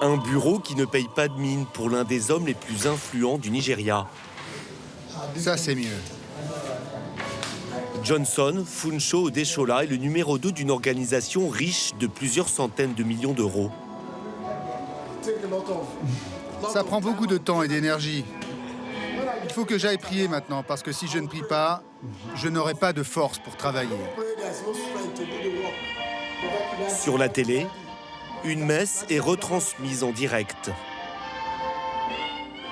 Un bureau qui ne paye pas de mine pour l'un des hommes les plus influents du Nigeria. Ça, c'est mieux. Johnson Funsho Odeshola est le numéro 2 d'une organisation riche de plusieurs centaines de millions d'euros. Ça prend beaucoup de temps et d'énergie. Il faut que j'aille prier maintenant, parce que si je ne prie pas, je n'aurai pas de force pour travailler. Sur la télé, une messe est retransmise en direct.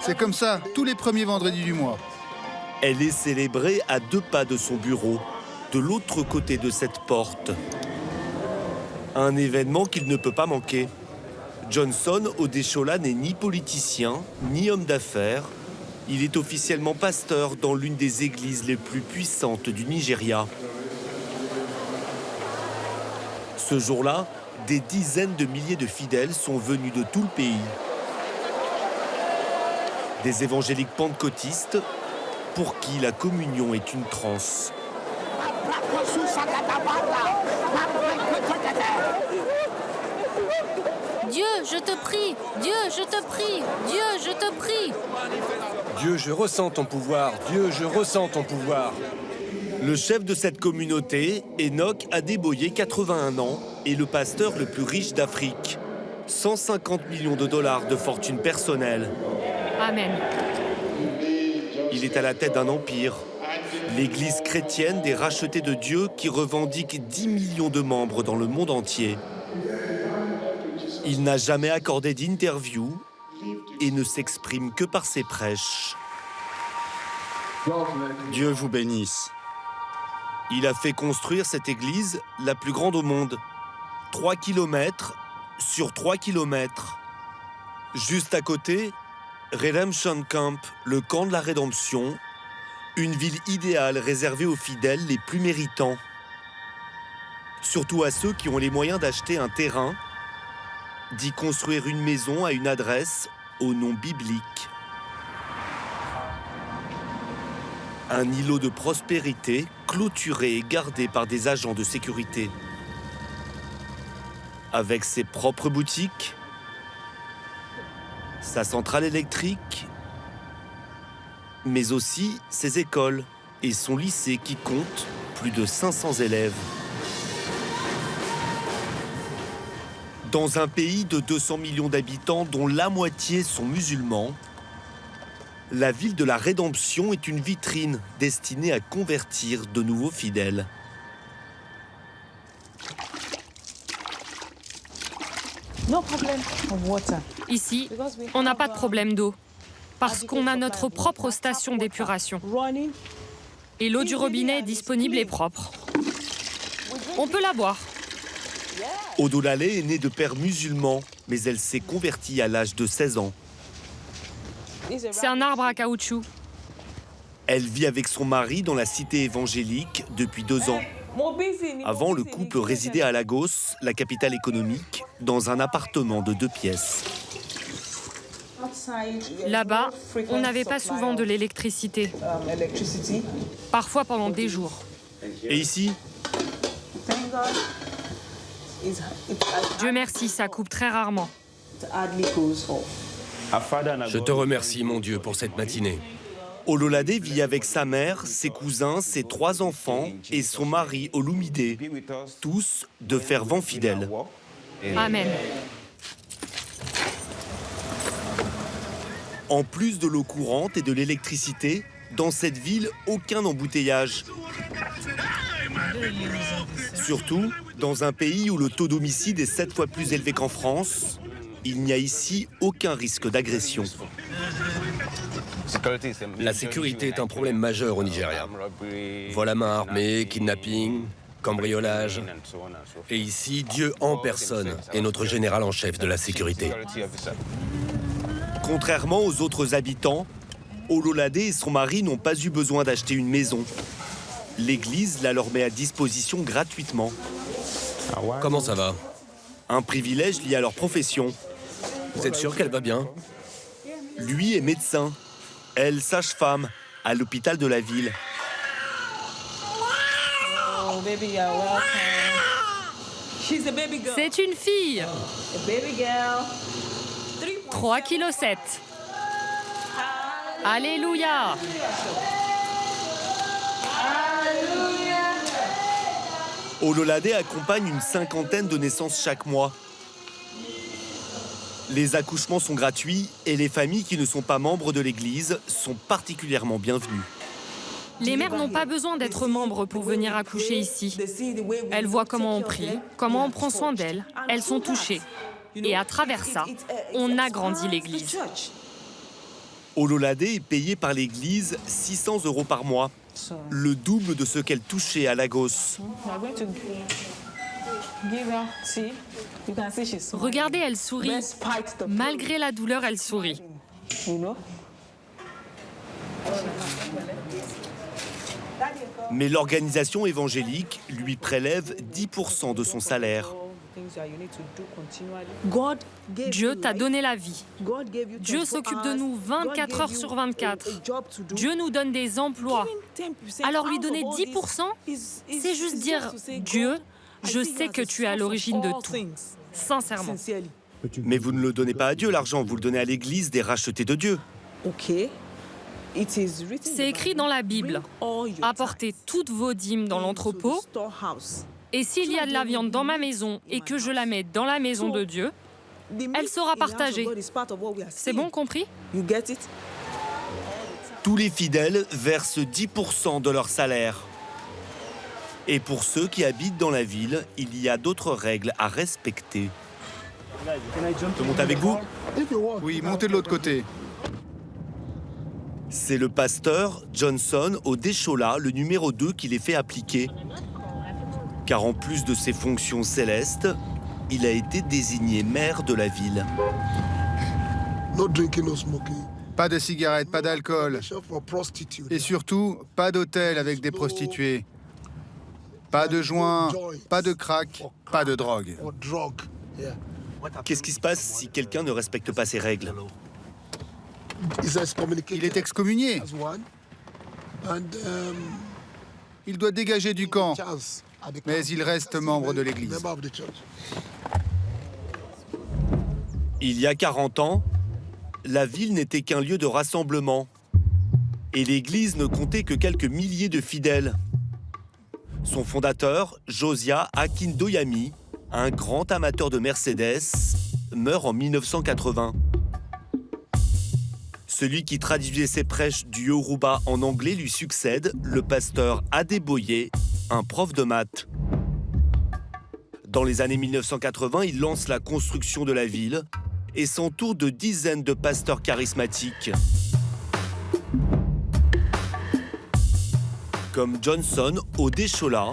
C'est comme ça, tous les premiers vendredis du mois. Elle est célébrée à 2 pas de son bureau, de l'autre côté de cette porte. Un événement qu'il ne peut pas manquer. Johnson Odeshola n'est ni politicien, ni homme d'affaires. Il est officiellement pasteur dans l'une des églises les plus puissantes du Nigeria. Ce jour-là, des dizaines de milliers de fidèles sont venus de tout le pays. Des évangéliques pentecôtistes, pour qui la communion est une transe. Dieu, je te prie! Dieu, je te prie! Dieu, je te prie! Dieu, je ressens ton pouvoir. Dieu, je ressens ton pouvoir. Le chef de cette communauté, Enoch Adeboye, 81 ans, est le pasteur le plus riche d'Afrique. 150 millions de dollars de fortune personnelle. Amen. Il est à la tête d'un empire. L'église chrétienne des rachetés de Dieu qui revendique 10 millions de membres dans le monde entier. Il n'a jamais accordé d'interview et ne s'exprime que par ses prêches. Dieu vous bénisse. Il a fait construire cette église la plus grande au monde. 3 kilomètres sur 3 kilomètres. Juste à côté, Redemption Camp, le camp de la rédemption, une ville idéale réservée aux fidèles les plus méritants. Surtout à ceux qui ont les moyens d'acheter un terrain, d'y construire une maison à une adresse au nom biblique. Un îlot de prospérité clôturé et gardé par des agents de sécurité. Avec ses propres boutiques, sa centrale électrique, mais aussi ses écoles et son lycée qui compte plus de 500 élèves. Dans un pays de 200 millions d'habitants dont la moitié sont musulmans, la ville de la Rédemption est une vitrine destinée à convertir de nouveaux fidèles. Ici, on n'a pas de problème d'eau, parce qu'on a notre propre station d'épuration. Et l'eau du robinet est disponible et propre. On peut la boire. Odolale est née de père musulman, mais elle s'est convertie à l'âge de 16 ans. C'est un arbre à caoutchouc. Elle vit avec son mari dans la cité évangélique depuis 2 ans. Avant, le couple résidait à Lagos, la capitale économique, dans un appartement de 2 pièces. Là-bas, on n'avait pas souvent de l'électricité. Parfois pendant des jours. Et ici, Dieu merci, ça coupe très rarement. Je te remercie, mon Dieu, pour cette matinée. Ololade vit avec sa mère, ses cousins, ses 3 enfants et son mari Olumide, tous de fervents fidèles. Amen. En plus de l'eau courante et de l'électricité, dans cette ville, aucun embouteillage. Surtout, dans un pays où le taux d'homicide est 7 fois plus élevé qu'en France, il n'y a ici aucun risque d'agression. La sécurité est un problème majeur au Nigeria. Vol à main armée, kidnapping, cambriolage. Et ici, Dieu en personne est notre général en chef de la sécurité. Contrairement aux autres habitants, Ololade et son mari n'ont pas eu besoin d'acheter une maison. L'église la leur met à disposition gratuitement. Comment ça va? Un privilège lié à leur profession. Vous êtes sûr qu'elle va bien? Lui est médecin, elle sage-femme, à l'hôpital de la ville. C'est une fille. 3,7 kg. Alléluia. Ololade accompagne une cinquantaine de naissances chaque mois. Les accouchements sont gratuits et les familles qui ne sont pas membres de l'Église sont particulièrement bienvenues. Les mères n'ont pas besoin d'être membres pour venir accoucher ici. Elles voient comment on prie, comment on prend soin d'elles. Elles sont touchées. Et à travers ça, on agrandit l'Église. Ololade est payée par l'Église 600 € par mois, le double de ce qu'elle touchait à Lagos. Regardez, elle sourit. Malgré la douleur, elle sourit. Mais l'organisation évangélique lui prélève 10% de son salaire. Dieu t'a donné la vie. Dieu s'occupe de nous 24 heures sur 24. Dieu nous donne des emplois. Alors lui donner 10%, c'est juste dire « Dieu, je sais que tu es à l'origine de tout. » Sincèrement. Mais vous ne le donnez pas à Dieu, l'argent, vous le donnez à l'Église des rachetés de Dieu. C'est écrit dans la Bible. Apportez toutes vos dîmes dans l'entrepôt. Et s'il y a de la viande dans ma maison et que je la mets dans la maison de Dieu, elle sera partagée. C'est bon, compris? Tous les fidèles versent 10% de leur salaire. Et pour ceux qui habitent dans la ville, il y a d'autres règles à respecter. Je peux monter avec vous? Oui, montez de l'autre côté. C'est le pasteur Johnson Odeshola, le numéro 2, qui les fait appliquer. Car en plus de ses fonctions célestes, il a été désigné maire de la ville. Pas de cigarettes, pas d'alcool. Et surtout, pas d'hôtel avec des prostituées. Pas de joints, pas de crack, pas de drogue. Qu'est-ce qui se passe si quelqu'un ne respecte pas ces règles? Il est excommunié. Il doit dégager du camp. Mais il reste membre de l'Église. Il y a 40 ans, la ville n'était qu'un lieu de rassemblement. Et l'Église ne comptait que quelques milliers de fidèles. Son fondateur, Josiah Akindoyami, un grand amateur de Mercedes, meurt en 1980. Celui qui traduisait ses prêches du Yoruba en anglais lui succède, le pasteur Adeboye, un prof de maths. Dans les années 1980, il lance la construction de la ville et s'entoure de dizaines de pasteurs charismatiques. Comme Johnson Odeshola,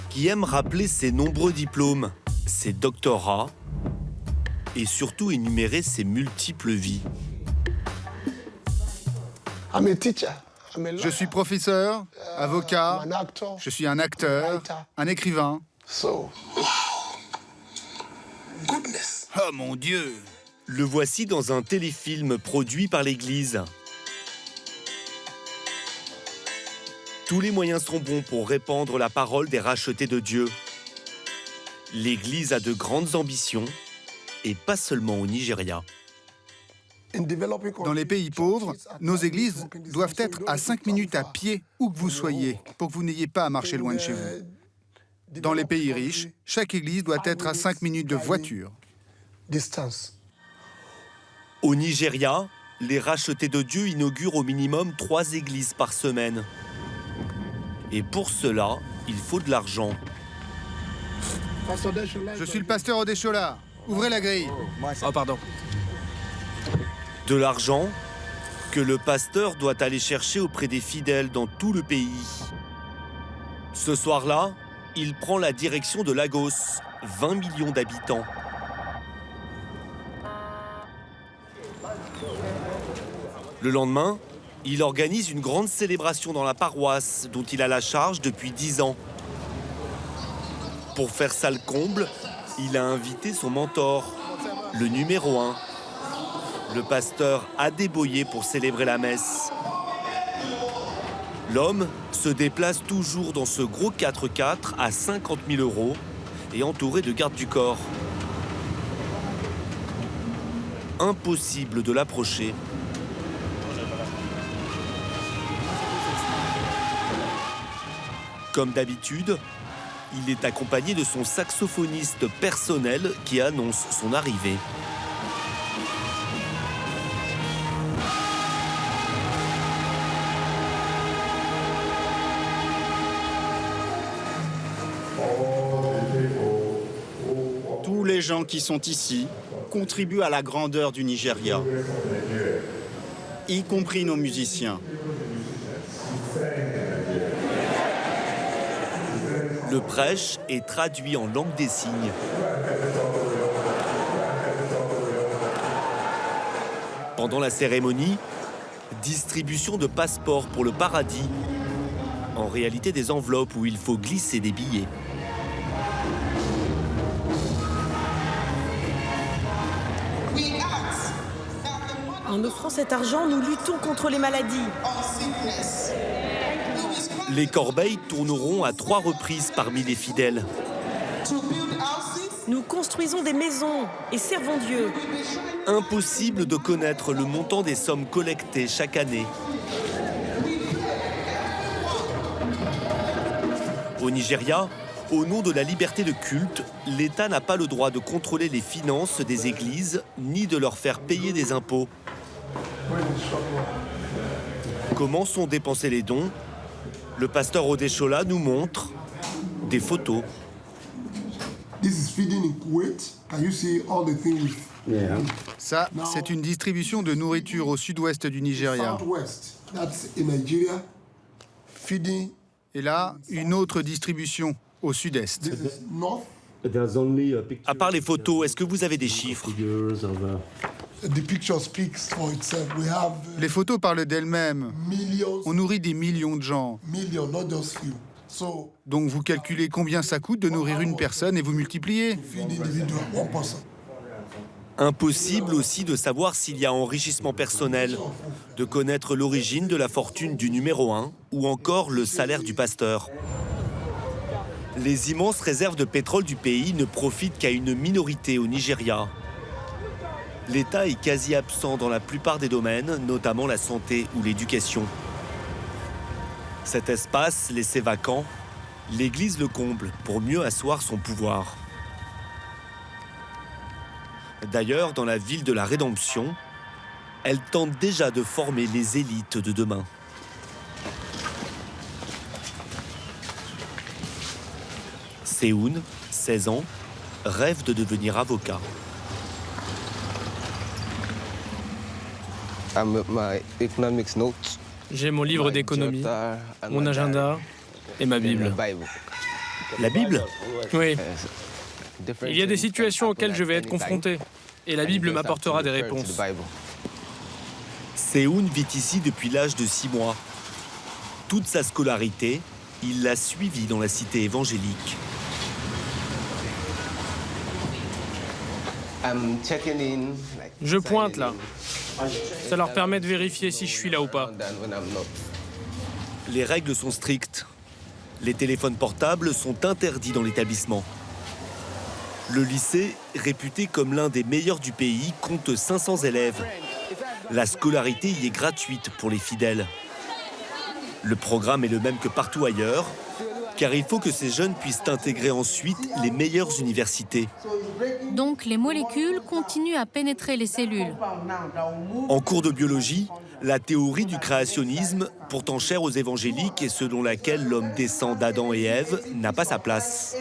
qui aime rappeler ses nombreux diplômes, ses doctorats et surtout énumérer ses multiples vies. Je suis professeur, avocat, je suis un acteur, un écrivain. Oh mon Dieu! Le voici dans un téléfilm produit par l'Église. Tous les moyens sont bons pour répandre la parole des rachetés de Dieu. L'Église a de grandes ambitions, et pas seulement au Nigeria. Dans les pays pauvres, nos églises doivent être à 5 minutes à pied où que vous soyez, pour que vous n'ayez pas à marcher loin de chez vous. Dans les pays riches, chaque église doit être à 5 minutes de voiture. Au Nigeria, les rachetés de Dieu inaugurent au minimum 3 églises par semaine. Et pour cela, il faut de l'argent. Je suis le pasteur Odeshola. Ouvrez la grille. Oh, pardon. De l'argent que le pasteur doit aller chercher auprès des fidèles dans tout le pays. Ce soir-là, il prend la direction de Lagos, 20 millions d'habitants. Le lendemain, il organise une grande célébration dans la paroisse dont il a la charge depuis 10 ans. Pour faire ça le comble, il a invité son mentor, le numéro 1, le pasteur Adeboye, pour célébrer la messe. L'homme se déplace toujours dans ce gros 4x4 à 50 000 € et entouré de gardes du corps. Impossible de l'approcher. Comme d'habitude, il est accompagné de son saxophoniste personnel qui annonce son arrivée. Tous les gens qui sont ici contribuent à la grandeur du Nigeria, y compris nos musiciens. Le prêche est traduit en langue des signes. Pendant la cérémonie, distribution de passeports pour le paradis. En réalité, des enveloppes où il faut glisser des billets. En offrant cet argent, nous luttons contre les maladies. Les corbeilles tourneront à 3 reprises parmi les fidèles. Nous construisons des maisons et servons Dieu. Impossible de connaître le montant des sommes collectées chaque année. Au Nigeria, au nom de la liberté de culte, l'État n'a pas le droit de contrôler les finances des églises ni de leur faire payer des impôts. Comment sont dépensés les dons? Le pasteur Odeshola nous montre des photos. Ça, c'est une distribution de nourriture au sud-ouest du Nigeria. Et là, une autre distribution au sud-est. À part les photos, est-ce que vous avez des chiffres? Les photos parlent d'elles-mêmes. On nourrit des millions de gens. Donc vous calculez combien ça coûte de nourrir une personne et vous multipliez. Impossible aussi de savoir s'il y a enrichissement personnel, de connaître l'origine de la fortune du numéro 1 ou encore le salaire du pasteur. Les immenses réserves de pétrole du pays ne profitent qu'à une minorité au Nigeria. L'État est quasi absent dans la plupart des domaines, notamment la santé ou l'éducation. Cet espace laissé vacant, l'Église le comble pour mieux asseoir son pouvoir. D'ailleurs, dans la ville de la Rédemption, elle tente déjà de former les élites de demain. Seoun, 16 ans, rêve de devenir avocat. J'ai mon livre d'économie, mon agenda et ma Bible. La Bible? Oui. Il y a des situations auxquelles je vais être confronté, et la Bible m'apportera des réponses. Seoun vit ici depuis l'âge de 6 mois. Toute sa scolarité, il l'a suivie dans la cité évangélique. Je pointe là. Ça leur permet de vérifier si je suis là ou pas. Les règles sont strictes. Les téléphones portables sont interdits dans l'établissement. Le lycée, réputé comme l'un des meilleurs du pays, compte 500 élèves. La scolarité y est gratuite pour les fidèles. Le programme est le même que partout ailleurs, car il faut que ces jeunes puissent intégrer ensuite les meilleures universités. Donc les molécules continuent à pénétrer les cellules. En cours de biologie, la théorie du créationnisme, pourtant chère aux évangéliques et selon laquelle l'homme descend d'Adam et Ève, n'a pas sa place.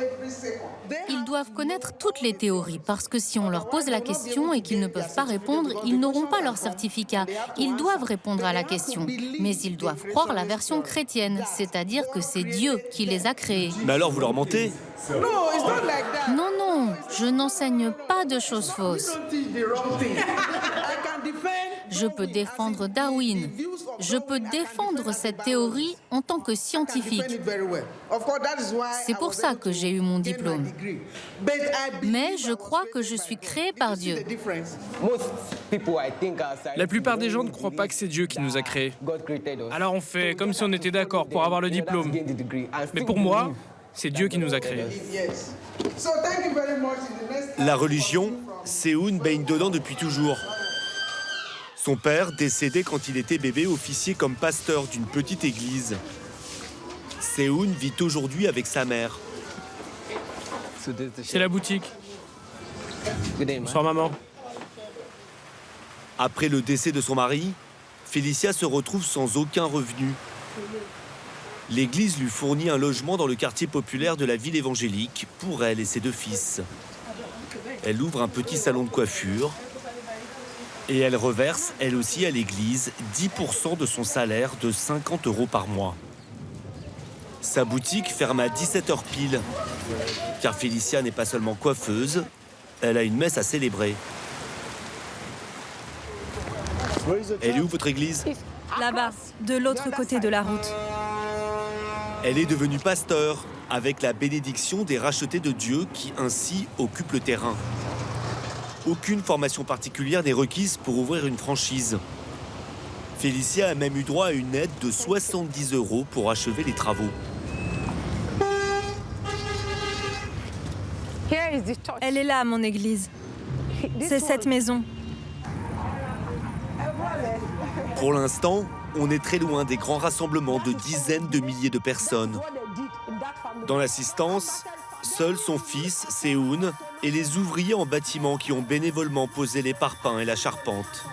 Ils doivent connaître toutes les théories parce que si on leur pose la question et qu'ils ne peuvent pas répondre, ils n'auront pas leur certificat. Ils doivent répondre à la question, mais ils doivent croire la version chrétienne, c'est-à-dire que c'est Dieu qui les a créés. Mais alors vous leur mentez? Non, non, je n'enseigne pas de choses fausses. Je peux défendre Darwin, Je peux défendre cette théorie en tant que scientifique. C'est pour ça que j'ai eu mon diplôme. Mais je crois que je suis créé par Dieu. La plupart des gens ne croient pas que c'est Dieu qui nous a créés. Alors on fait comme si on était d'accord pour avoir le diplôme. Mais pour moi, c'est Dieu qui nous a créés. La religion, Seun baigne dedans depuis toujours. Son père, décédé quand il était bébé, officiait comme pasteur d'une petite église. Seun vit aujourd'hui avec sa mère. C'est la boutique. Bonsoir maman. Après le décès de son mari, Felicia se retrouve sans aucun revenu. L'église lui fournit un logement dans le quartier populaire de la ville évangélique pour elle et ses 2 fils. Elle ouvre un petit salon de coiffure et elle reverse, elle aussi, à l'église 10% de son salaire de 50 € par mois. Sa boutique ferme à 17h pile, car Felicia n'est pas seulement coiffeuse, elle a une messe à célébrer. Elle est où votre église? Là-bas, de l'autre côté de la route. Elle est devenue pasteur, avec la bénédiction des rachetés de Dieu qui ainsi occupent le terrain. Aucune formation particulière n'est requise pour ouvrir une franchise. Felicia a même eu droit à une aide de 70 € pour achever les travaux. Elle est là, mon église. C'est cette maison. Pour l'instant, on est très loin des grands rassemblements de dizaines de milliers de personnes. Dans l'assistance, seul son fils, Seun, et les ouvriers en bâtiment qui ont bénévolement posé les parpaings et la charpente.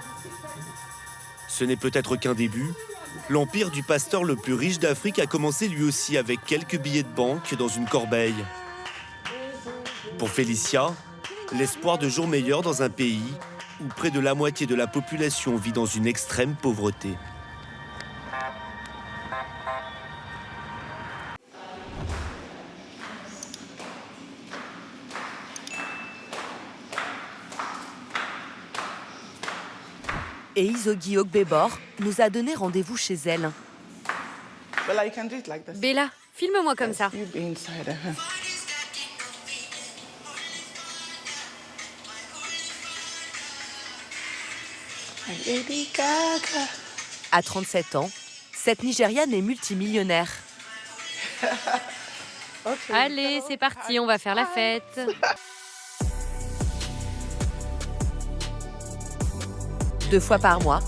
Ce n'est peut-être qu'un début. L'empire du pasteur le plus riche d'Afrique a commencé lui aussi avec quelques billets de banque dans une corbeille. Pour Felicia, l'espoir de jours meilleurs dans un pays où près de la moitié de la population vit dans une extrême pauvreté. Et Isogi Ogbebor nous a donné rendez-vous chez elle. Bella, filme-moi comme ça. À 37 ans, cette Nigériane est multimillionnaire. Allez, c'est parti, on va faire la fête. Deux fois par mois,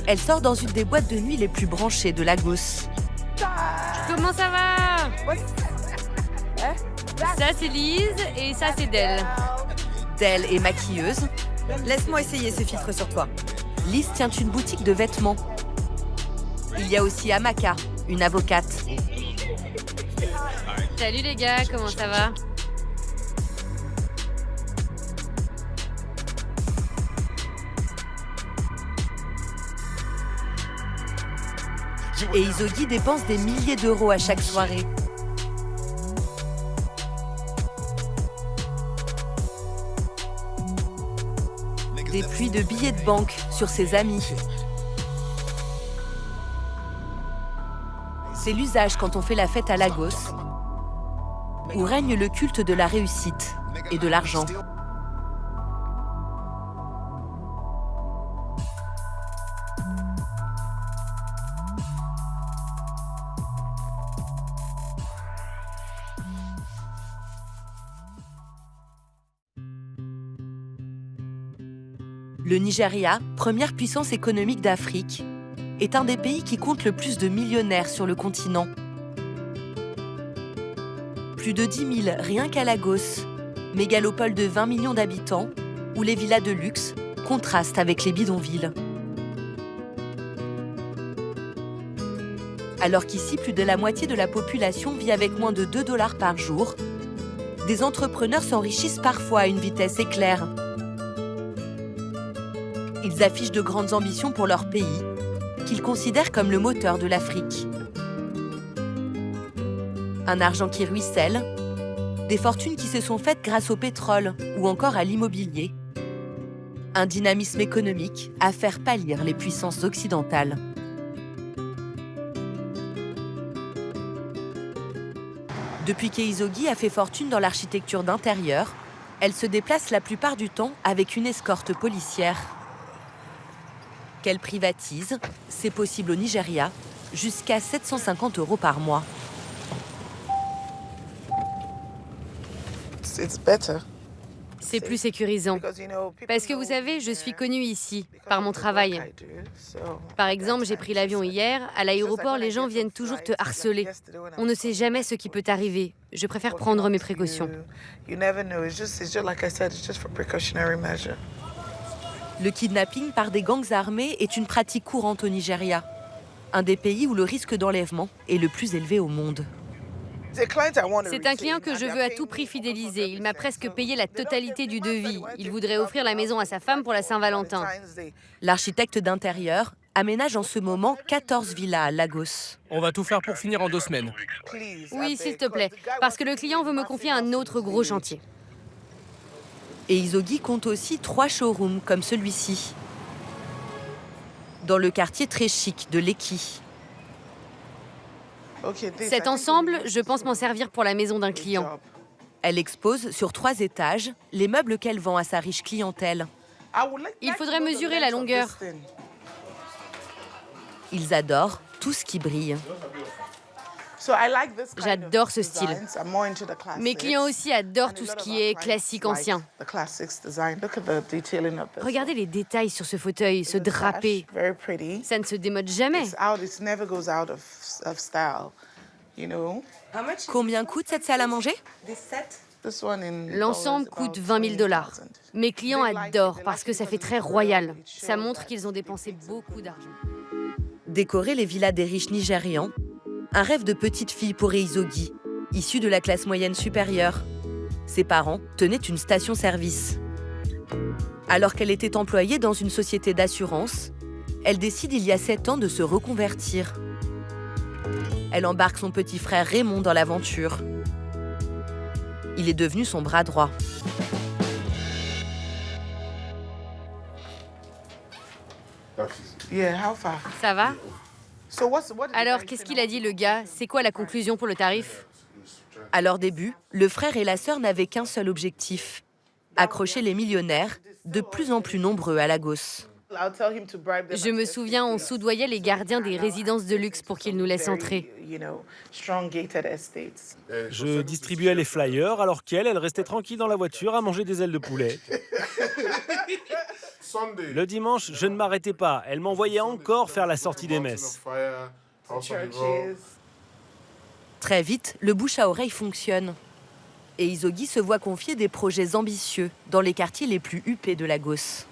elle sort dans une des boîtes de nuit les plus branchées de Lagos. Comment ça va? Ça, c'est Lise et ça, c'est Del. Del est maquilleuse. Laisse-moi essayer ce filtre sur toi. Lise tient une boutique de vêtements. Il y a aussi Amaka, une avocate. Salut les gars, comment ça va? Et Isogi dépense des milliers d'euros à chaque soirée. Des pluies de billets de banque sur ses amis. C'est l'usage quand on fait la fête à Lagos, où règne le culte de la réussite et de l'argent. Le Nigeria, première puissance économique d'Afrique, est un des pays qui compte le plus de millionnaires sur le continent. Plus de 10 000 rien qu'à Lagos, mégalopole de 20 millions d'habitants, où les villas de luxe contrastent avec les bidonvilles. Alors qu'ici, plus de la moitié de la population vit avec moins de 2 $ par jour, des entrepreneurs s'enrichissent parfois à une vitesse éclair. Ils affichent de grandes ambitions pour leur pays, qu'ils considèrent comme le moteur de l'Afrique. Un argent qui ruisselle, des fortunes qui se sont faites grâce au pétrole ou encore à l'immobilier. Un dynamisme économique à faire pâlir les puissances occidentales. Depuis qu'Eizogi a fait fortune dans l'architecture d'intérieur, elle se déplace la plupart du temps avec une escorte policière. Qu'elle privatise, c'est possible au Nigeria, jusqu'à 750 € par mois. C'est plus sécurisant. Parce que vous savez, je suis connue ici, par mon travail. Par exemple, j'ai pris l'avion hier. À l'aéroport, les gens viennent toujours te harceler. On ne sait jamais ce qui peut arriver. Je préfère prendre mes précautions. Le kidnapping par des gangs armés est une pratique courante au Nigeria, un des pays où le risque d'enlèvement est le plus élevé au monde. C'est un client que je veux à tout prix fidéliser. Il m'a presque payé la totalité du devis. Il voudrait offrir la maison à sa femme pour la Saint-Valentin. L'architecte d'intérieur aménage en ce moment 14 villas à Lagos. On va tout faire pour finir en 2 semaines. Oui, s'il te plaît, parce que le client veut me confier un autre gros chantier. Et Eizogi compte aussi 3 showrooms comme celui-ci, dans le quartier très chic de Lekki. Cet ensemble, je pense m'en servir pour la maison d'un client. Elle expose sur 3 étages les meubles qu'elle vend à sa riche clientèle. Il faudrait mesurer la longueur. Ils adorent tout ce qui brille. J'adore ce style. Mes clients aussi adorent tout ce qui est classique ancien. Regardez les détails sur ce fauteuil, ce drapé. Ça ne se démode jamais. Combien coûte cette salle à manger? L'ensemble coûte 20 000 $. Mes clients adorent parce que ça fait très royal. Ça montre qu'ils ont dépensé beaucoup d'argent. Décorer les villas des riches nigérians, un rêve de petite fille pour Eizogi, issue de la classe moyenne supérieure. Ses parents tenaient une station-service. Alors qu'elle était employée dans une société d'assurance, elle décide il y a 7 ans de se reconvertir. Elle embarque son petit frère Raymond dans l'aventure. Il est devenu son bras droit. Ça va? Alors, qu'est-ce qu'il a dit, le gars? C'est quoi la conclusion pour le tarif? À leur début, le frère et la sœur n'avaient qu'un seul objectif, accrocher les millionnaires, de plus en plus nombreux à Lagos. Je me souviens, on soudoyait les gardiens des résidences de luxe pour qu'ils nous laissent entrer. Je distribuais les flyers alors qu'elle restait tranquille dans la voiture à manger des ailes de poulet. Le dimanche, je ne m'arrêtais pas. Elle m'envoyait encore faire la sortie des messes. Très vite, le bouche à oreille fonctionne. Et Eizogi se voit confier des projets ambitieux dans les quartiers les plus huppés de Lagos.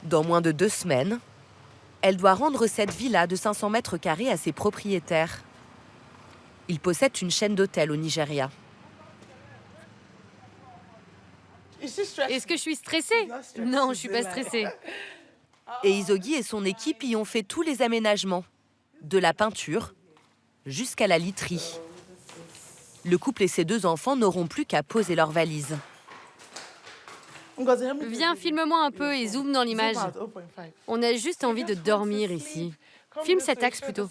Dans moins de 2 semaines, elle doit rendre cette villa de 500 mètres carrés à ses propriétaires. Ils possèdent une chaîne d'hôtels au Nigeria. Est-ce que je suis stressée? Non, je suis pas stressée. Et Eizogi et son équipe y ont fait tous les aménagements, de la peinture jusqu'à la literie. Le couple et ses 2 enfants n'auront plus qu'à poser leurs valises. Viens, filme-moi un peu et zoome dans l'image. On a juste envie de dormir ici. Filme cet axe plutôt.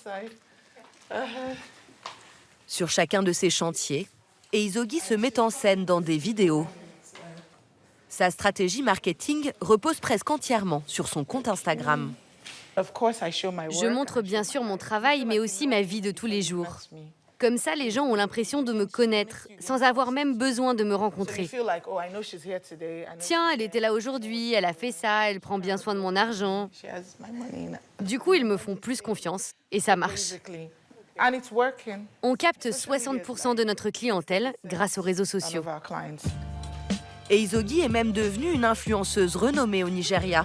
Sur chacun de ces chantiers, Eizogi se met en scène dans des vidéos. Sa stratégie marketing repose presque entièrement sur son compte Instagram. Je montre bien sûr mon travail, mais aussi ma vie de tous les jours. Comme ça, les gens ont l'impression de me connaître, sans avoir même besoin de me rencontrer. Tiens, elle était là aujourd'hui, elle a fait ça, elle prend bien soin de mon argent. Du coup, ils me font plus confiance, et ça marche. On capte 60% de notre clientèle grâce aux réseaux sociaux. Et Eizogi est même devenue une influenceuse renommée au Nigeria.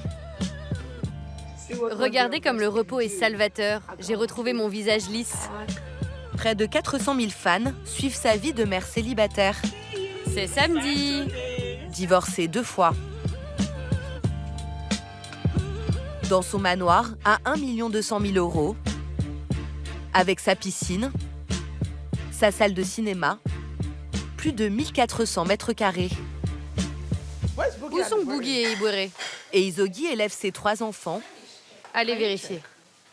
Regardez comme le repos est salvateur. J'ai retrouvé mon visage lisse. Près de 400 000 fans suivent sa vie de mère célibataire. C'est samedi. Divorcée 2 fois. Dans son manoir à 1 200 000 €, avec sa piscine, sa salle de cinéma, plus de 1400 mètres carrés. Où sont Boogie et Ibouré? Et Eizogi élève ses 3 enfants. Allez vérifier.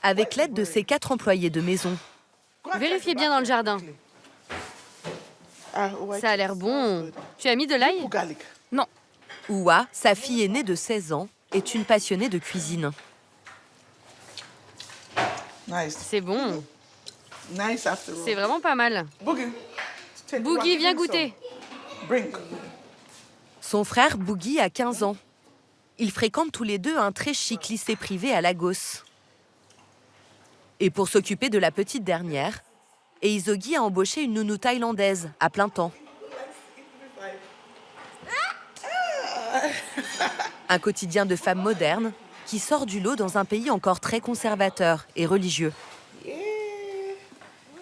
avec l'aide de ses 4 employés de maison. Vérifiez bien dans le jardin. Ça a l'air bon. Tu as mis de l'ail? Non. Oua, sa fille aînée de 16 ans, est une passionnée de cuisine. C'est bon. C'est vraiment pas mal. Boogie, viens goûter. Son frère Boogie a 15 ans. Ils fréquentent tous les deux un très chic lycée privé à Lagos. Et pour s'occuper de la petite dernière, Eizogi a embauché une nounou thaïlandaise à plein temps. Un quotidien de femme moderne qui sort du lot dans un pays encore très conservateur et religieux.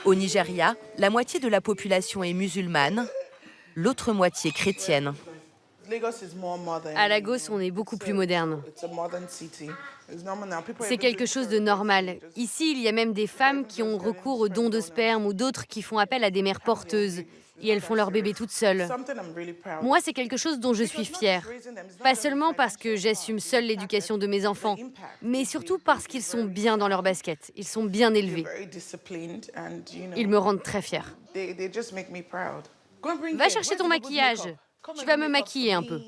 Au Nigeria, la moitié de la population est musulmane, l'autre moitié chrétienne. À Lagos, on est beaucoup plus moderne. C'est quelque chose de normal. Ici, il y a même des femmes qui ont recours aux dons de sperme ou d'autres qui font appel à des mères porteuses. Et elles font leur bébé toutes seules. Moi, c'est quelque chose dont je suis fière. Pas seulement parce que j'assume seule l'éducation de mes enfants, mais surtout parce qu'ils sont bien dans leur basket. Ils sont bien élevés. Ils me rendent très fière. Va chercher ton maquillage. Tu vas me maquiller un peu.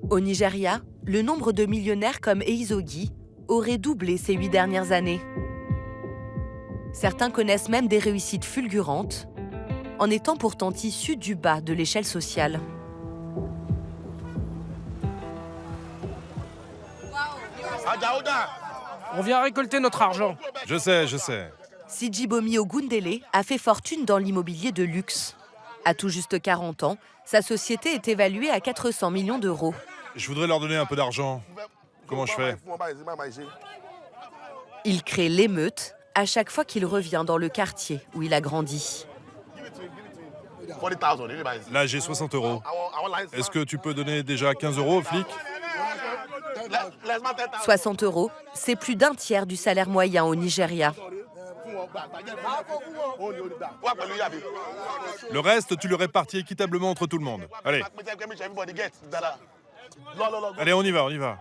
Au Nigeria, le nombre de millionnaires comme Eizogi aurait doublé ces 8 dernières années. Certains connaissent même des réussites fulgurantes, en étant pourtant issus du bas de l'échelle sociale. On vient récolter notre argent. Je sais. Sijibomi Ogundele a fait fortune dans l'immobilier de luxe. À tout juste 40 ans, sa société est évaluée à 400 millions d'euros. Je voudrais leur donner un peu d'argent. Comment je fais? Il crée l'émeute à chaque fois qu'il revient dans le quartier où il a grandi. Là, j'ai 60 €. Est-ce que tu peux donner déjà 15 € aux flics? 60 €, c'est plus d'un tiers du salaire moyen au Nigeria. Le reste, tu le répartis équitablement entre tout le monde. Allez. Allez, on y va.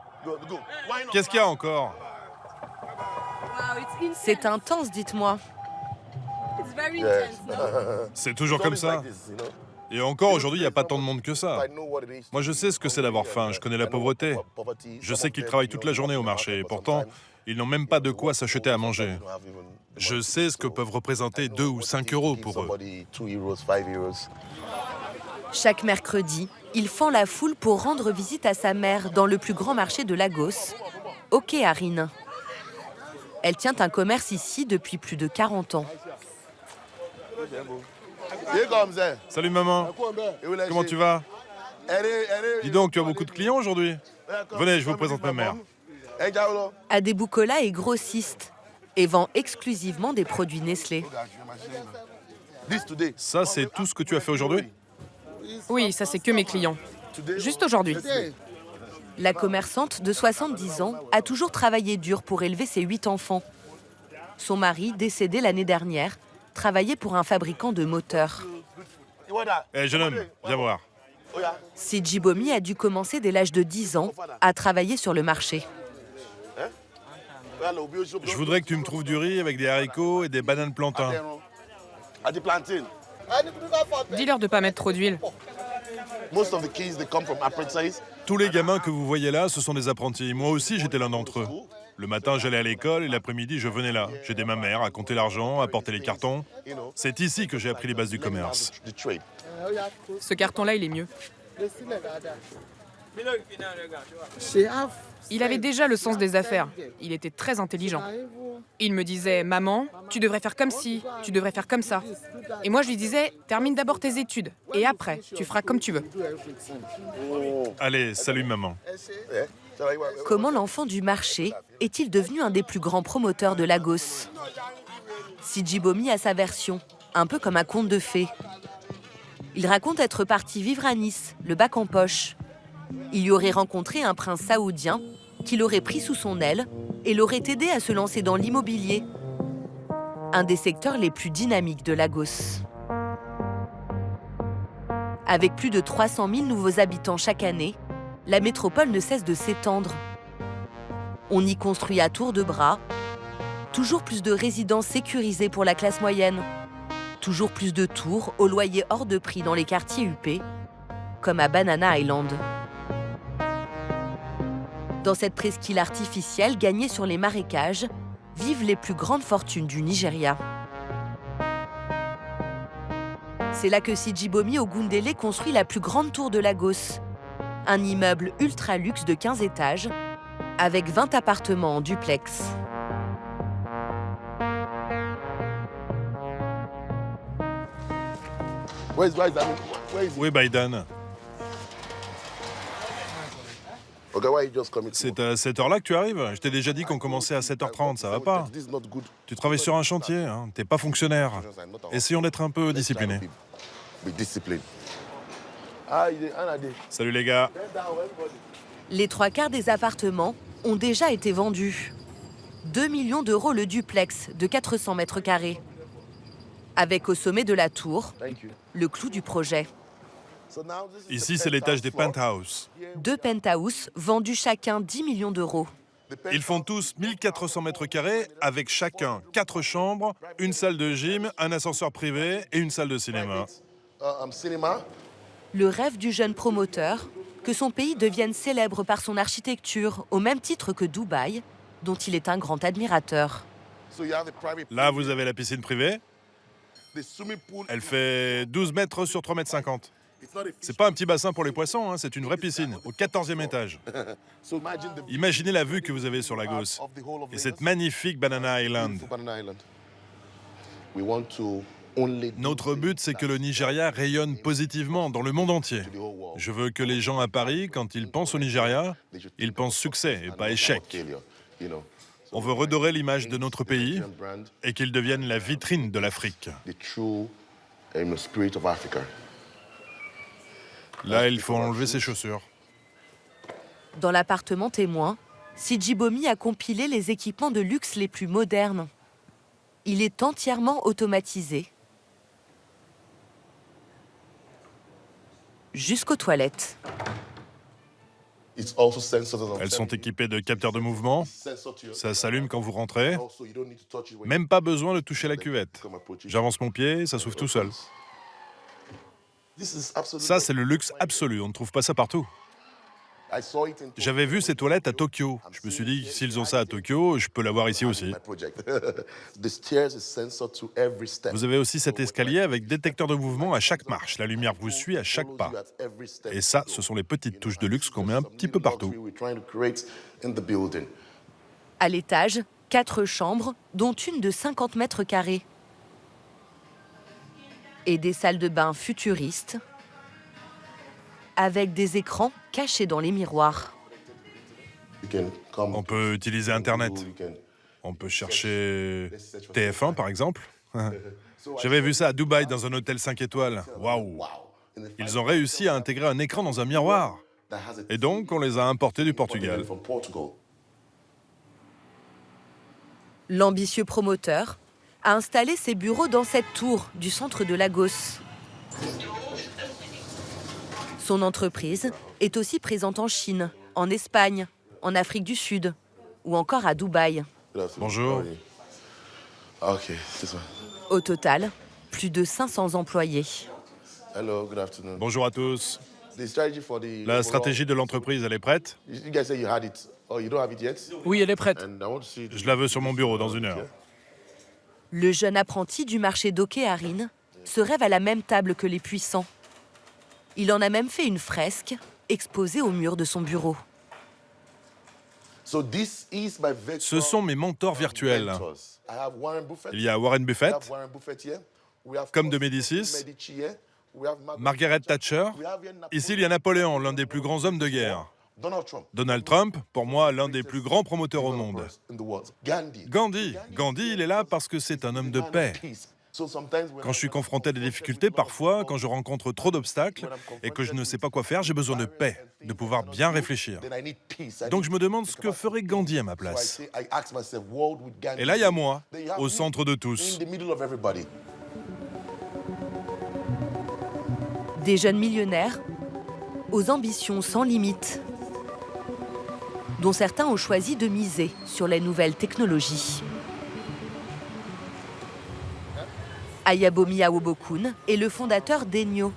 Qu'est-ce qu'il y a encore? C'est intense, dites-moi. C'est toujours comme ça. Et encore aujourd'hui, il n'y a pas tant de monde que ça. Moi, je sais ce que c'est d'avoir faim, je connais la pauvreté. Je sais qu'ils travaillent toute la journée au marché, et pourtant, ils n'ont même pas de quoi s'acheter à manger. Je sais ce que peuvent représenter 2 ou 5 € pour eux. Chaque mercredi, il fend la foule pour rendre visite à sa mère dans le plus grand marché de Lagos, Okearin. Elle tient un commerce ici depuis plus de 40 ans. Salut maman, comment tu vas? Dis donc, tu as beaucoup de clients aujourd'hui? Venez, je vous présente ma mère. Adeboukola est grossiste et vend exclusivement des produits Nestlé. Ça, c'est tout ce que tu as fait aujourd'hui? Oui, ça c'est que mes clients. Juste aujourd'hui. La commerçante de 70 ans a toujours travaillé dur pour élever ses 8 enfants. Son mari, décédé l'année dernière, travaillait pour un fabricant de moteurs. Jeune homme, viens voir. Sijibomi a dû commencer dès l'âge de 10 ans à travailler sur le marché. Je voudrais que tu me trouves du riz avec des haricots et des bananes plantains. Dis-leur de pas mettre trop d'huile. Tous les gamins que vous voyez là, ce sont des apprentis. Moi aussi, j'étais l'un d'entre eux. Le matin, j'allais à l'école et l'après-midi, je venais là. J'aidais ma mère à compter l'argent, à porter les cartons. C'est ici que j'ai appris les bases du commerce. Ce carton-là, il est mieux. Il avait déjà le sens des affaires. Il était très intelligent. Il me disait « Maman, tu devrais faire comme ci, tu devrais faire comme ça. » Et moi, je lui disais « Termine d'abord tes études, et après, tu feras comme tu veux. » Allez, salut maman. Comment l'enfant du marché est-il devenu un des plus grands promoteurs de Lagos? Sijibomi a sa version, un peu comme un conte de fées. Il raconte être parti vivre à Nice, le bac en poche. Il y aurait rencontré un prince saoudien qui l'aurait pris sous son aile et l'aurait aidé à se lancer dans l'immobilier, un des secteurs les plus dynamiques de Lagos. Avec plus de 300 000 nouveaux habitants chaque année, la métropole ne cesse de s'étendre. On y construit à tour de bras. Toujours plus de résidences sécurisées pour la classe moyenne. Toujours plus de tours au loyer hors de prix dans les quartiers huppés, comme à Banana Island. Dans cette presqu'île artificielle gagnée sur les marécages, vivent les plus grandes fortunes du Nigeria. C'est là que Sijibomi Ogundele construit la plus grande tour de Lagos, un immeuble ultra luxe de 15 étages, avec 20 appartements en duplex. Où est Biden? C'est à cette heure-là que tu arrives? Je t'ai déjà dit qu'on commençait à 7h30, ça va pas? Tu travailles sur un chantier, hein? T'es pas fonctionnaire. Essayons d'être un peu disciplinés. Salut les gars. Les 3/4 des appartements ont déjà été vendus. 2 millions d'euros le duplex de 400 mètres carrés. Avec au sommet de la tour, le clou du projet. Ici, c'est l'étage des penthouses. 2 penthouses vendus chacun 10 millions d'euros. Ils font tous 1400 mètres carrés avec chacun 4 chambres, une salle de gym, un ascenseur privé et une salle de cinéma. Le rêve du jeune promoteur, que son pays devienne célèbre par son architecture au même titre que Dubaï, dont il est un grand admirateur. Là, vous avez la piscine privée. Elle fait 12 mètres sur 3,50 mètres. C'est pas un petit bassin pour les poissons, hein, c'est une vraie piscine, au 14e étage. Imaginez la vue que vous avez sur Lagos et cette magnifique Banana Island. Notre but, c'est que le Nigeria rayonne positivement dans le monde entier. Je veux que les gens à Paris, quand ils pensent au Nigeria, ils pensent succès et pas échec. On veut redorer l'image de notre pays et qu'il devienne la vitrine de l'Afrique. Là, il faut enlever ses chaussures. Dans l'appartement témoin, Sijibomi a compilé les équipements de luxe les plus modernes. Il est entièrement automatisé. Jusqu'aux toilettes. Elles sont équipées de capteurs de mouvement. Ça s'allume quand vous rentrez. Même pas besoin de toucher la cuvette. J'avance mon pied, ça s'ouvre tout seul. Ça, c'est le luxe absolu. On ne trouve pas ça partout. J'avais vu ces toilettes à Tokyo. Je me suis dit, s'ils ont ça à Tokyo, je peux l'avoir ici aussi. Vous avez aussi cet escalier avec détecteur de mouvement à chaque marche. La lumière vous suit à chaque pas. Et ça, ce sont les petites touches de luxe qu'on met un petit peu partout. À l'étage, 4 chambres, dont une de 50 mètres carrés. Et des salles de bain futuristes, avec des écrans cachés dans les miroirs. On peut utiliser Internet. On peut chercher TF1, par exemple. J'avais vu ça à Dubaï, dans un hôtel 5 étoiles. Waouh! Ils ont réussi à intégrer un écran dans un miroir. Et donc, on les a importés du Portugal. L'ambitieux promoteur a installé ses bureaux dans cette tour du centre de Lagos. Son entreprise est aussi présente en Chine, en Espagne, en Afrique du Sud ou encore à Dubaï. Bonjour. Au total, plus de 500 employés. Bonjour à tous. La stratégie de l'entreprise, elle est prête? Oui, elle est prête. Je la veux sur mon bureau dans 1 heure. Le jeune apprenti du marché d'Okéarine se rêve à la même table que les puissants. Il en a même fait une fresque exposée au mur de son bureau. Ce sont mes mentors virtuels. Il y a Warren Buffett, comme de Médicis, Margaret Thatcher. Ici, il y a Napoléon, l'un des plus grands hommes de guerre. Donald Trump, pour moi, l'un des plus grands promoteurs au monde. Gandhi, il est là parce que c'est un homme de paix. Quand je suis confronté à des difficultés, parfois, quand je rencontre trop d'obstacles et que je ne sais pas quoi faire, j'ai besoin de paix, de pouvoir bien réfléchir. Donc je me demande ce que ferait Gandhi à ma place. Et là, il y a moi, au centre de tous. Des jeunes millionnaires aux ambitions sans limite. dont certains ont choisi de miser sur les nouvelles technologies. Ayabomi Awobokun est le fondateur d'Enyo,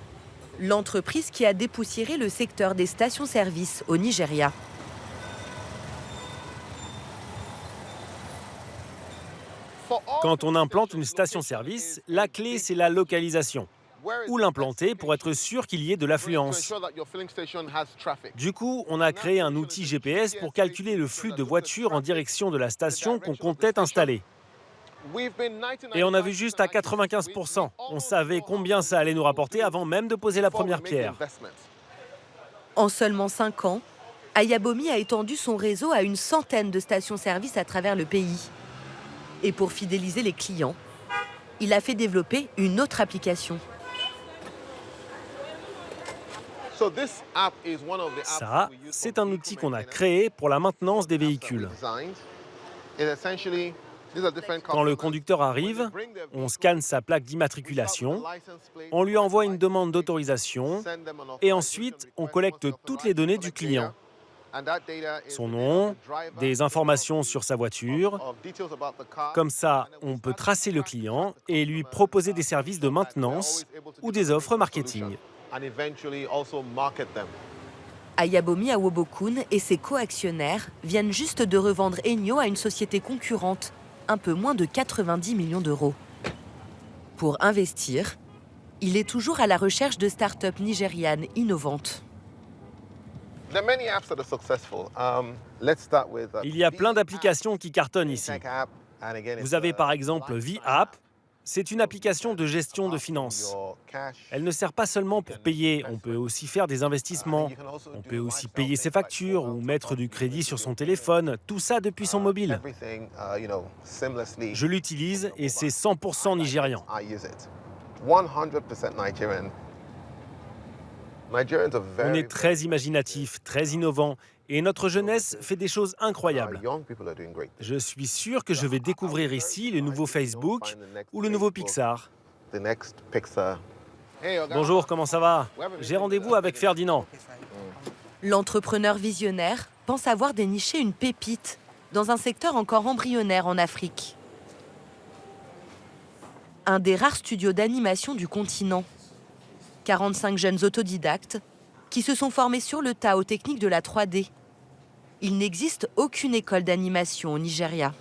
l'entreprise qui a dépoussiéré le secteur des stations-service au Nigeria. Quand on implante une station-service, la clé, c'est la localisation. Où l'implanter pour être sûr qu'il y ait de l'affluence. Du coup, on a créé un outil GPS pour calculer le flux de voitures en direction de la station qu'on comptait installer. Et on a vu juste à 95%. On savait combien ça allait nous rapporter avant même de poser la première pierre. En seulement 5 ans, Ayabomi a étendu son réseau à une centaine de stations-service à travers le pays. Et pour fidéliser les clients, il a fait développer une autre application. Ça, c'est un outil qu'on a créé pour la maintenance des véhicules. Quand le conducteur arrive, on scanne sa plaque d'immatriculation, on lui envoie une demande d'autorisation et ensuite on collecte toutes les données du client. Son nom, des informations sur sa voiture. Comme ça, on peut tracer le client et lui proposer des services de maintenance ou des offres marketing. Ayabomi Awobokun et ses coactionnaires viennent juste de revendre Enyo à une société concurrente, un peu moins de 90 millions d'euros. Pour investir, il est toujours à la recherche de start-up nigérianes innovantes. Il y a plein d'applications qui cartonnent ici. Vous avez par exemple V-App. C'est une application de gestion de finances. Elle ne sert pas seulement pour payer, on peut aussi faire des investissements. On peut aussi payer ses factures ou mettre du crédit sur son téléphone, tout ça depuis son mobile. Je l'utilise et c'est 100% nigérian. On est très imaginatif, très innovant, et notre jeunesse fait des choses incroyables. Je suis sûr que je vais découvrir ici le nouveau Facebook ou le nouveau Pixar. Bonjour, comment ça va? J'ai rendez-vous avec Ferdinand. L'entrepreneur visionnaire pense avoir déniché une pépite dans un secteur encore embryonnaire en Afrique. Un des rares studios d'animation du continent. 45 jeunes autodidactes qui se sont formés sur le tas aux techniques de la 3D. Il n'existe aucune école d'animation au Nigeria.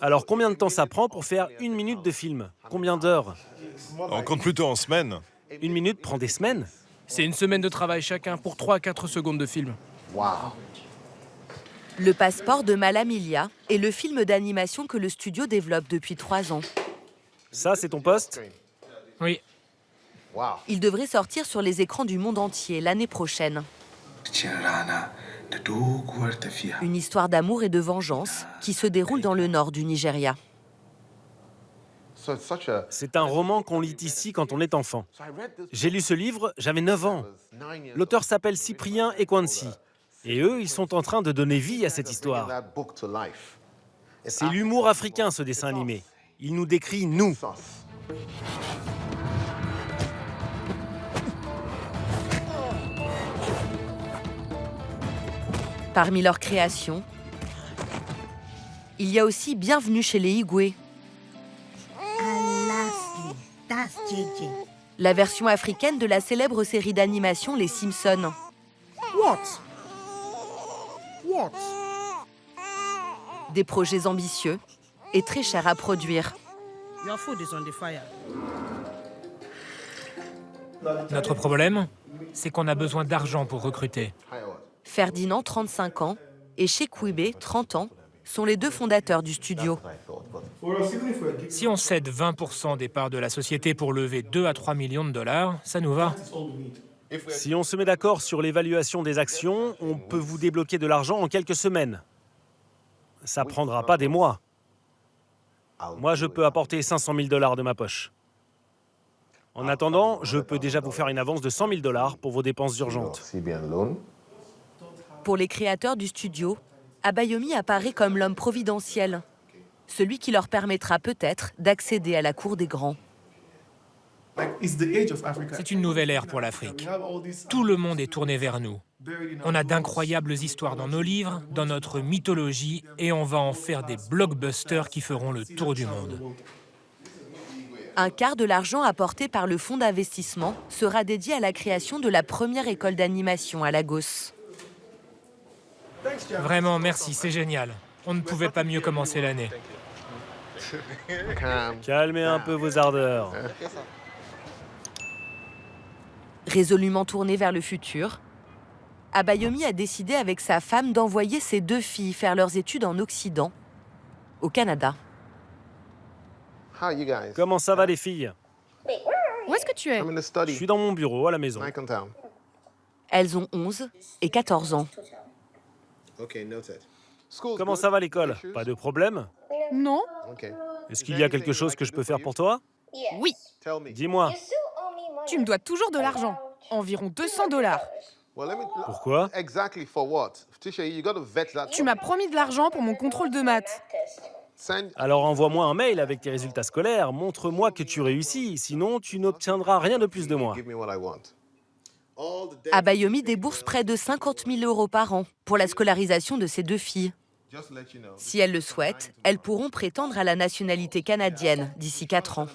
Alors combien de temps ça prend pour faire 1 minute de film? Combien d'heures? On compte plutôt en semaines. 1 minute prend des semaines? C'est une semaine de travail chacun pour 3 à 4 secondes de film. Le passeport de Malamilia est le film d'animation que le studio développe depuis 3 ans. Ça, c'est ton poste? Oui. Il devrait sortir sur les écrans du monde entier l'année prochaine. Une histoire d'amour et de vengeance qui se déroule dans le nord du Nigeria. C'est un roman qu'on lit ici quand on est enfant. J'ai lu ce livre, j'avais 9 ans. L'auteur s'appelle Cyprien Ekwansi. Et eux, ils sont en train de donner vie à cette histoire. C'est l'humour africain, ce dessin animé. Il nous décrit nous. Parmi leurs créations, il y a aussi Bienvenue chez les Igwe. La version africaine de la célèbre série d'animation Les Simpsons. Des projets ambitieux et très chers à produire. Notre problème, c'est qu'on a besoin d'argent pour recruter. Ferdinand, 35 ans, et Chekwebe, 30 ans, sont les deux fondateurs du studio. Si on cède 20% des parts de la société pour lever 2 à 3 millions de dollars, ça nous va. Si on se met d'accord sur l'évaluation des actions, on peut vous débloquer de l'argent en quelques semaines. Ça prendra pas des mois. Moi, je peux apporter 500 000 $ de ma poche. En attendant, je peux déjà vous faire une avance de 100 000 $ pour vos dépenses urgentes. Pour les créateurs du studio, Abayomi apparaît comme l'homme providentiel, celui qui leur permettra peut-être d'accéder à la cour des grands. C'est une nouvelle ère pour l'Afrique. Tout le monde est tourné vers nous. On a d'incroyables histoires dans nos livres, dans notre mythologie, et on va en faire des blockbusters qui feront le tour du monde. Un quart de l'argent apporté par le fonds d'investissement sera dédié à la création de la première école d'animation à Lagos. Vraiment, merci, c'est génial. On ne pouvait pas mieux commencer l'année. Calmez un peu vos ardeurs. Résolument tourné vers le futur, Abayomi a décidé avec sa femme d'envoyer ses 2 filles faire leurs études en Occident, au Canada. Comment ça va les filles? Où est-ce que tu es? Je suis dans mon bureau à la maison. Elles ont 11 et 14 ans. Comment ça va l'école? Pas de problème? Non. Est-ce qu'il y a quelque chose que je peux faire pour toi? Oui. Dis-moi. Tu me dois toujours de l'argent. Environ $200. Pourquoi? Tu m'as promis de l'argent pour mon contrôle de maths. Alors envoie-moi un mail avec tes résultats scolaires. Montre-moi que tu réussis. Sinon, tu n'obtiendras rien de plus de moi. Abayomi débourse près de 50 000 € par an pour la scolarisation de ses 2 filles. Si elles le souhaitent, elles pourront prétendre à la nationalité canadienne d'ici 4 ans.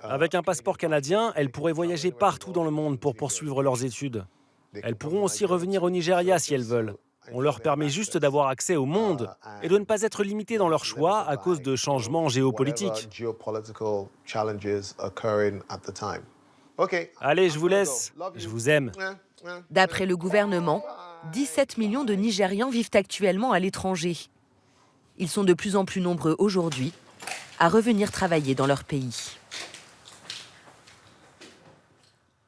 Avec un passeport canadien, elles pourraient voyager partout dans le monde pour poursuivre leurs études. Elles pourront aussi revenir au Nigeria si elles veulent. On leur permet juste d'avoir accès au monde et de ne pas être limitées dans leur choix à cause de changements géopolitiques. Allez, je vous laisse. Je vous aime. D'après le gouvernement, 17 millions de Nigérians vivent actuellement à l'étranger. Ils sont de plus en plus nombreux aujourd'hui à revenir travailler dans leur pays.